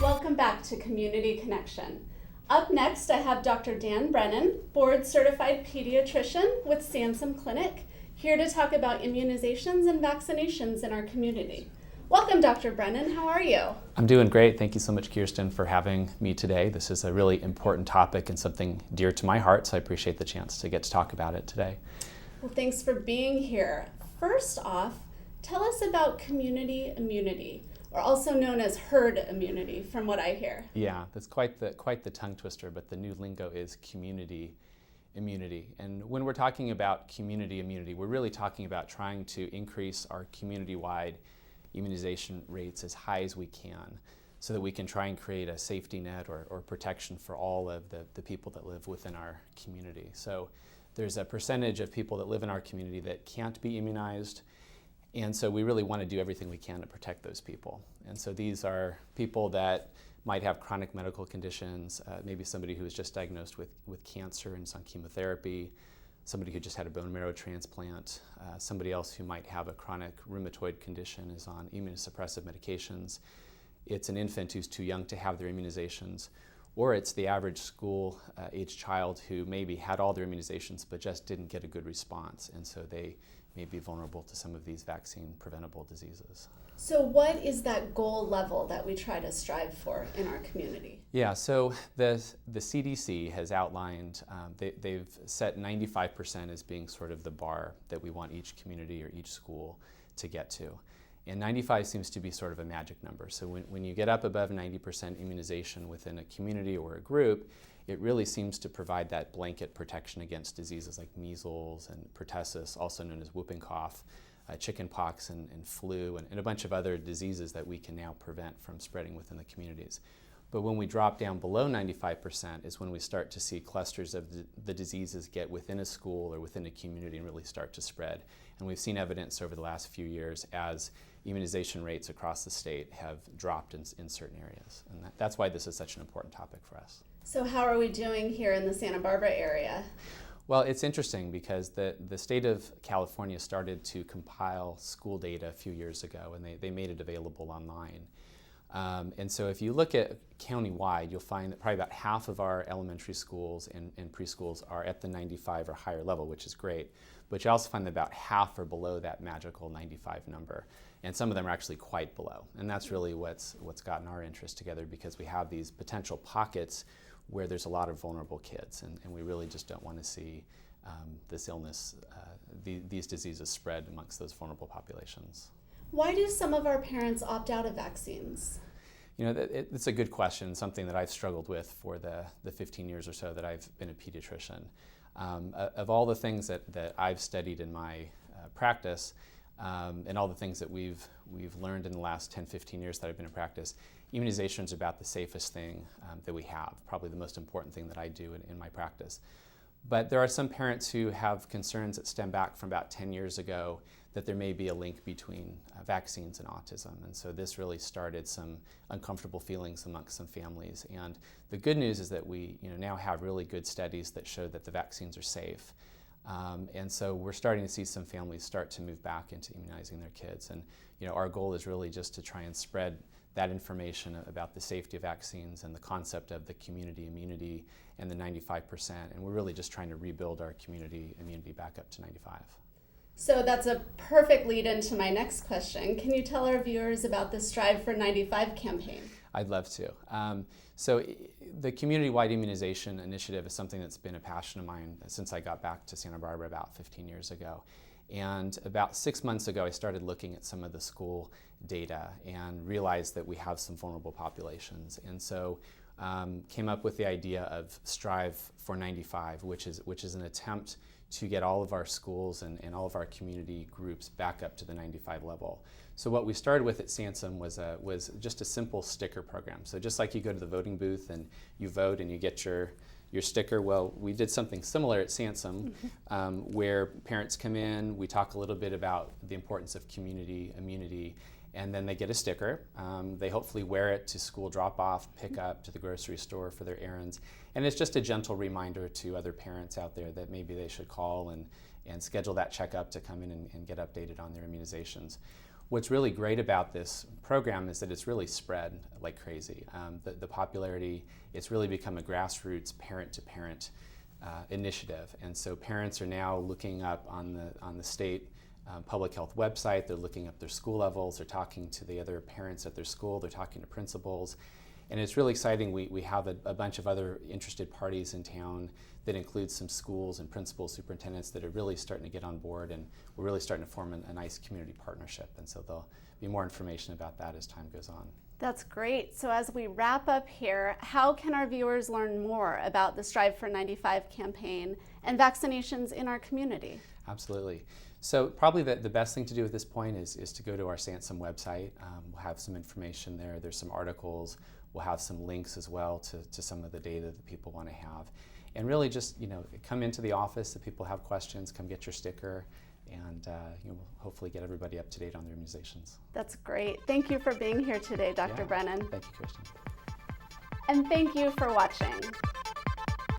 Welcome back to Community Connection. Up next, I have Dr. Dan Brennan, board-certified pediatrician with Sansum Clinic, here to talk about immunizations and vaccinations in our community. Welcome, Dr. Brennan. How are you? I'm doing great. Thank you so much, Kirsten, for having me today. This is a really important topic and something dear to my heart, so I appreciate the chance to get to talk about it today. Well, thanks for being here. First off, tell us about community immunity, or also known as herd immunity, from what I hear. Yeah, that's quite the tongue twister, but the new lingo is community immunity. And when we're talking about community immunity, we're really talking about trying to increase our community-wide immunization rates as high as we can so that we can try and create a safety net or protection for all of the people that live within our community. So there's a percentage of people that live in our community that can't be immunized, and so we really want to do everything we can to protect those people. And so these are people that might have chronic medical conditions, maybe somebody who was just diagnosed with cancer and is on chemotherapy, somebody who just had a bone marrow transplant, somebody else who might have a chronic rheumatoid condition, is on immunosuppressive medications. It's an infant who's too young to have their immunizations, or it's the average school-age child who maybe had all their immunizations but just didn't get a good response, and so they may be vulnerable to some of these vaccine-preventable diseases. So what is that goal level that we try to strive for in our community? Yeah, so the CDC has outlined, they've set 95% as being sort of the bar that we want each community or each school to get to. And 95 seems to be sort of a magic number. So when you get up above 90% immunization within a community or a group, it really seems to provide that blanket protection against diseases like measles and pertussis, also known as whooping cough, chickenpox and flu, and a bunch of other diseases that we can now prevent from spreading within the communities. But when we drop down below 95% is when we start to see clusters of the diseases get within a school or within a community and really start to spread. And we've seen evidence over the last few years as immunization rates across the state have dropped in certain areas. And that's why this is such an important topic for us. So how are we doing here in the Santa Barbara area? Well, it's interesting because the state of California started to compile school data a few years ago, and they made it available online. And so if you look at county-wide, you'll find that probably about half of our elementary schools and preschools are at the 95 or higher level, which is great. But you also find that about half are below that magical 95 number. And some of them are actually quite below. And that's really what's gotten our interest together, because we have these potential pockets where there's a lot of vulnerable kids. And we really just don't want to see this illness, these diseases spread amongst those vulnerable populations. Why do some of our parents opt out of vaccines? You know, it's a good question, something that I've struggled with for the 15 years or so that I've been a pediatrician. Of all the things that I've studied in my practice, and all the things that we've learned in the last 10, 15 years that I've been in practice, immunization is about the safest thing that we have, probably the most important thing that I do in my practice. But there are some parents who have concerns that stem back from about 10 years ago that there may be a link between vaccines and autism. And so this really started some uncomfortable feelings amongst some families. And the good news is that we now have really good studies that show that the vaccines are safe. And so we're starting to see some families start to move back into immunizing their kids. And our goal is really just to try and spread that information about the safety of vaccines and the concept of the community immunity and the 95%. And we're really just trying to rebuild our community immunity back up to 95. So that's a perfect lead into my next question. Can you tell our viewers about the Strive for 95 campaign? I'd love to. So the community-wide immunization initiative is something that's been a passion of mine since I got back to Santa Barbara about 15 years ago. And about 6 months ago, I started looking at some of the school data and realized that we have some vulnerable populations. And so came up with the idea of Strive for 95, which is an attempt to get all of our schools and all of our community groups back up to the 95 level. So what we started with at Sansum was just a simple sticker program. So just like you go to the voting booth and you vote and you get your sticker, well, we did something similar at Sansum, where parents come in, we talk a little bit about the importance of community immunity, and then they get a sticker. They hopefully wear it to school drop-off, pick up, to the grocery store for their errands. And it's just a gentle reminder to other parents out there that maybe they should call and schedule that checkup to come in and get updated on their immunizations. What's really great about this program is that it's really spread like crazy. The popularity, it's really become a grassroots parent-to-parent initiative, and so parents are now looking up on the state public health website. They're looking up their school levels. They're talking to the other parents at their school. They're talking to principals, and it's really exciting. We have a bunch of other interested parties in town that includes some schools and principals, superintendents that are really starting to get on board, and we're really starting to form a nice community partnership. And so there'll be more information about that as time goes on. That's great. So as we wrap up here, how can our viewers learn more about the Strive for 95 campaign and vaccinations in our community? Absolutely. So probably the best thing to do at this point is to go to our Sansum website. We'll have some information there. There's some articles. We'll have some links as well to some of the data that people want to have. And really just, come into the office if people have questions, come get your sticker, and we'll hopefully get everybody up to date on their immunizations. That's great. Thank you for being here today, Dr. Brennan. Thank you, Kristen. And thank you for watching.